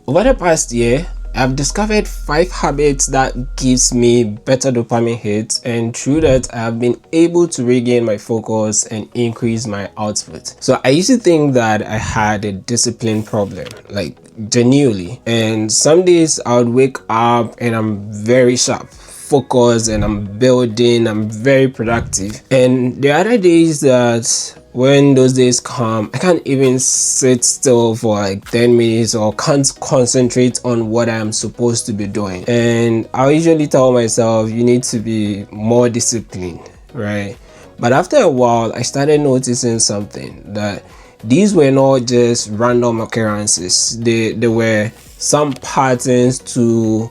Over the past year, I've discovered 5 habits that gives me better dopamine hits, and through that I have been able to regain my focus and increase my output. So I used to think that I had a discipline problem, like genuinely, and some days I would wake up and I'm very sharp, focused, and I'm very productive. And the other days that when those days come, I can't even sit still for like 10 minutes or can't concentrate on what I'm supposed to be doing. And I usually tell myself, you need to be more disciplined, right? But after a while, I started noticing something, that these were not just random occurrences. They were some patterns to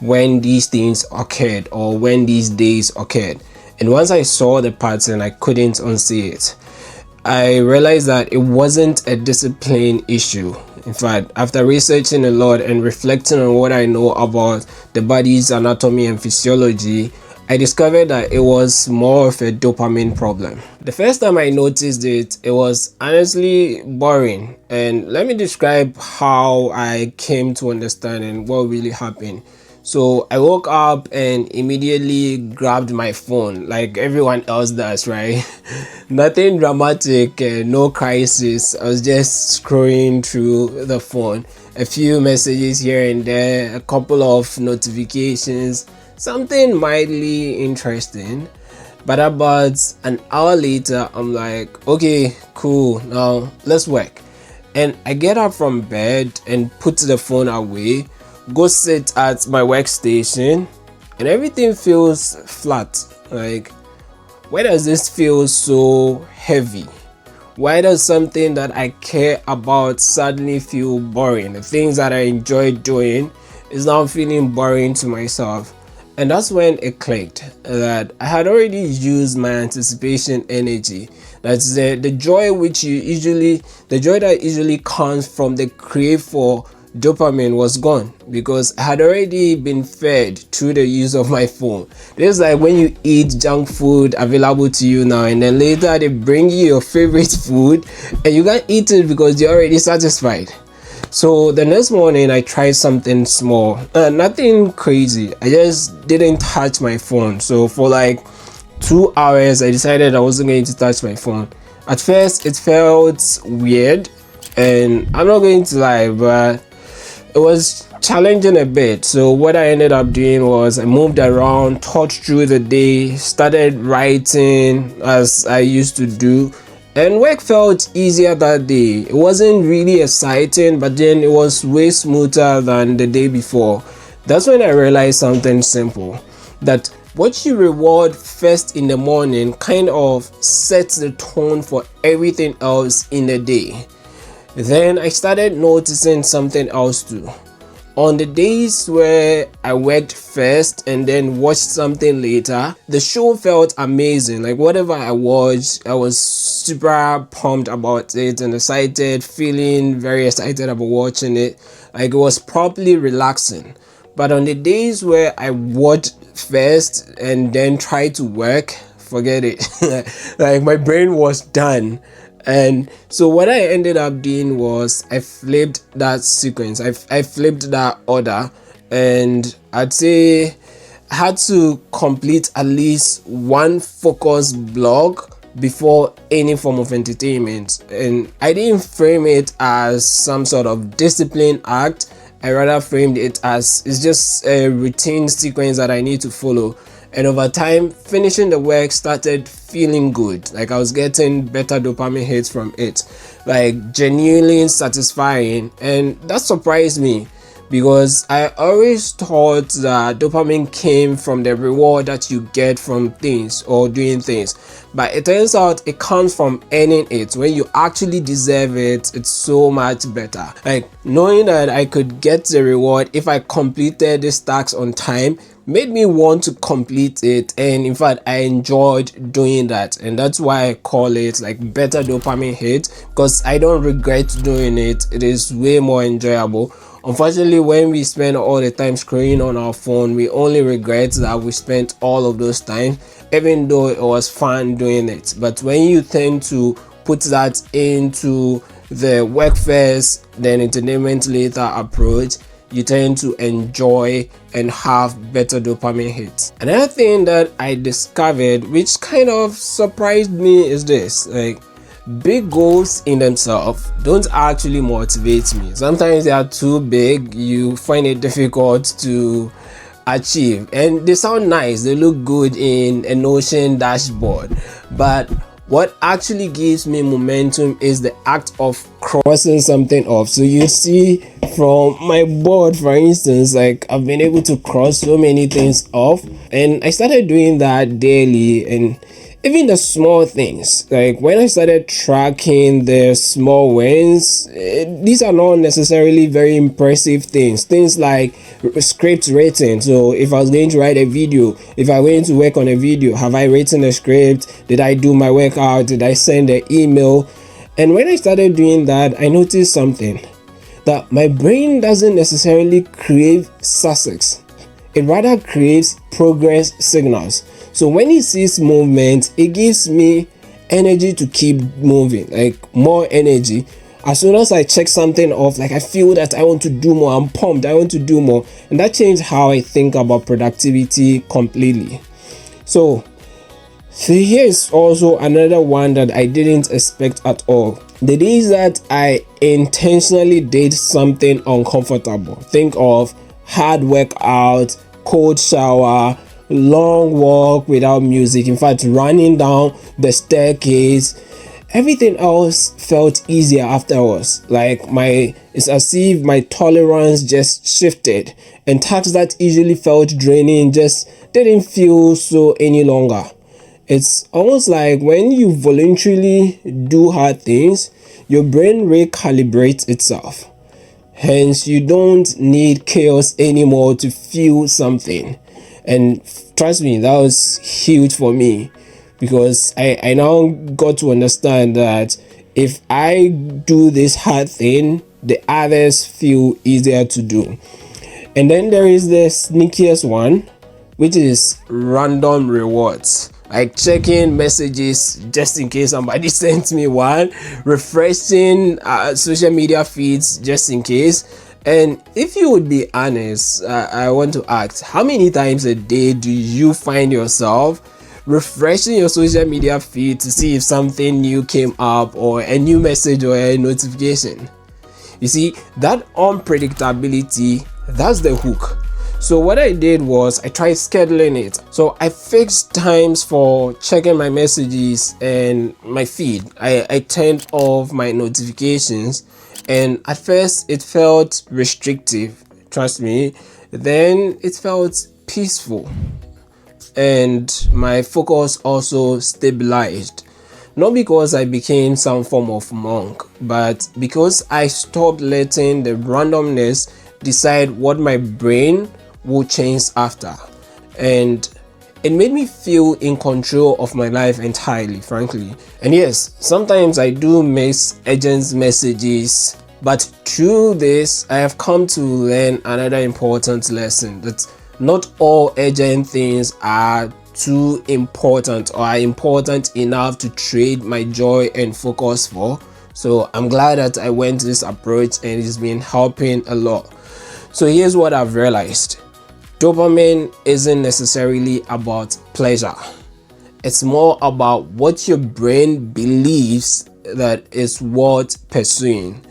when these things occurred or when these days occurred. And once I saw the pattern, I couldn't unsee it. I realized that it wasn't a discipline issue. In fact, after researching a lot and reflecting on what I know about the body's anatomy and physiology, I discovered that it was more of a dopamine problem. The first time I noticed it, it was honestly boring. And let me describe how I came to understand and what really happened. So I woke up and immediately grabbed my phone like everyone else does, right? Nothing dramatic, no crisis. I was just scrolling through the phone. A few messages here and there, a couple of notifications, something mildly interesting. But about an hour later, I'm like, okay, cool, now let's work. And I get up from bed and put the phone away, go sit at my workstation, and everything feels flat. Like, why does this feel so heavy? Why does something that I care about suddenly feel boring? The things that I enjoy doing is now feeling boring to myself. And that's when it clicked that I had already used my anticipation energy. That's the joy that usually comes from the crave for dopamine was gone, because I had already been fed through the use of my phone. This is like when you eat junk food available to you now, and then later they bring you your favorite food and you can't eat it because you're already satisfied. So the next morning I tried something small, nothing crazy. I just didn't touch my phone. So for like 2 hours I decided I wasn't going to touch my phone. At first it felt weird, and I'm not going to lie, but it was challenging a bit. So what I ended up doing was I moved around, thought through the day, started writing as I used to do, and work felt easier that day. It wasn't really exciting, but then it was way smoother than the day before. That's when I realized something simple, that what you reward first in the morning kind of sets the tone for everything else in the day. Then I started noticing something else too. On the days where I worked first and then watched something later, the show felt amazing. Like whatever I watched, I was super pumped about it and excited, feeling very excited about watching it. Like it was properly relaxing. But on the days where I watched first and then tried to work, forget it. Like my brain was done. And so what I ended up doing was I flipped that sequence. I flipped that order, and I'd say I had to complete at least one focus block before any form of entertainment. And I didn't frame it as some sort of discipline act. I rather framed it as it's just a routine sequence that I need to follow. And over time, finishing the work started feeling good. Like I was getting better dopamine hits from it, like genuinely satisfying. And that surprised me, because I always thought that dopamine came from the reward that you get from things or doing things. But it turns out it comes from earning it. When you actually deserve it, it's so much better. Like knowing that I could get the reward if I completed this task on time made me want to complete it, and in fact I enjoyed doing that. And that's why I call it like better dopamine hit, because I don't regret doing it. It is way more enjoyable. Unfortunately, when we spend all the time scrolling on our phone, we only regret that we spent all of those time, even though it was fun doing it. But when you tend to put that into the work first, then entertainment later approach, you tend to enjoy and have better dopamine hits. Another thing that I discovered, which kind of surprised me, is this: like, big goals in themselves don't actually motivate me. Sometimes they are too big, you find it difficult to achieve, and they sound nice, they look good in a Notion dashboard, but what actually gives me momentum is the act of crossing something off. So you see from my board, for instance, like, I've been able to cross so many things off, and I started doing that daily. And even the small things, like when I started tracking the small wins, these are not necessarily very impressive things like script rating. So if I was going to write a video, if I went to work on a video, have I written a script? Did I do my workout? Did I send an email? And when I started doing that, I noticed something, that my brain doesn't necessarily crave success, it rather craves progress signals. So when it sees movement, it gives me energy to keep moving, like more energy. As soon as I check something off, like, I feel that I want to do more, I'm pumped, I want to do more. And that changed how I think about productivity completely. So here's also another one that I didn't expect at all. The days that I intentionally did something uncomfortable, think of hard workout, cold shower, long walk without music, in fact running down the staircase, everything else felt easier afterwards. Like, it's as if my tolerance just shifted, and tasks that easily felt draining just didn't feel so any longer. It's almost like when you voluntarily do hard things, your brain recalibrates itself. Hence, you don't need chaos anymore to feel something. And trust me, that was huge for me, because I now got to understand that if I do this hard thing, the others feel easier to do. And then there is the sneakiest one, which is random rewards, like checking messages just in case somebody sent me one, refreshing social media feeds just in case. And if you would be honest, I want to ask, how many times a day do you find yourself refreshing your social media feed to see if something new came up, or a new message or a notification? You see, that unpredictability, that's the hook. So what I did was I tried scheduling it. So I fixed times for checking my messages and my feed. I turned off my notifications, and at first it felt restrictive, trust me. Then it felt peaceful, and my focus also stabilized. Not because I became some form of monk, but because I stopped letting the randomness decide what my brain will change after. And it made me feel in control of my life entirely, frankly. And yes, sometimes I do miss urgent messages, but through this I have come to learn another important lesson, that not all urgent things are too important or are important enough to trade my joy and focus for. So I'm glad that I went this approach, and it's been helping a lot. So here's what I've realized: dopamine isn't necessarily about pleasure. It's more about what your brain believes that is worth pursuing,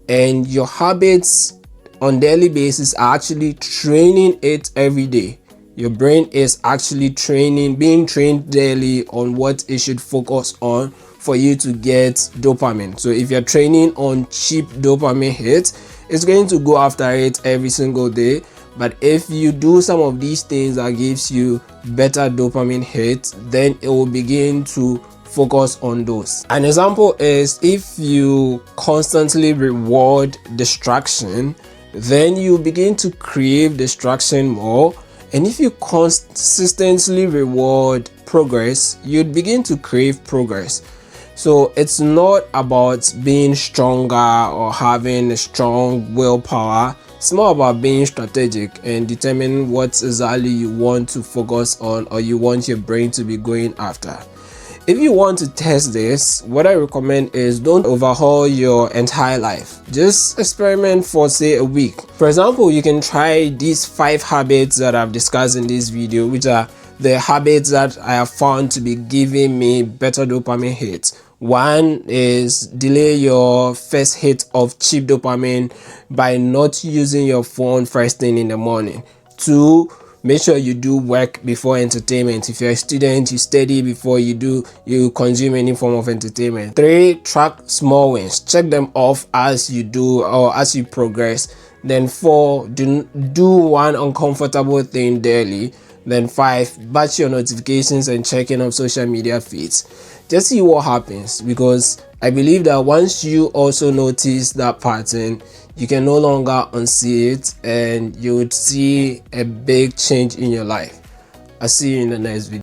and your habits on daily basis are actually training it every day. Your brain is actually being trained daily on what it should focus on for you to get dopamine. So if you're training on cheap dopamine hits, it's going to go after it every single day. But if you do some of these things that gives you better dopamine hits, then it will begin to focus on those. An example is, if you constantly reward distraction, then you begin to crave distraction more. And if you consistently reward progress, you'd begin to crave progress. So it's not about being stronger or having a strong willpower. It's more about being strategic and determining what exactly you want to focus on, or you want your brain to be going after. If you want to test this, what I recommend is don't overhaul your entire life. Just experiment for say a week. For example, you can try these 5 habits that I've discussed in this video, which are the habits that I have found to be giving me better dopamine hits. One is delay your first hit of cheap dopamine by not using your phone first thing in the morning. 2, make sure you do work before entertainment. If you're a student, you study before you consume any form of entertainment. 3, track small wins. Check them off as you do or as you progress. Then 4, do one uncomfortable thing daily. Then 5, batch your notifications and checking of social media feeds. Just see what happens, because I believe that once you also notice that pattern, you can no longer unsee it and you would see a big change in your life. I'll see you in the next video.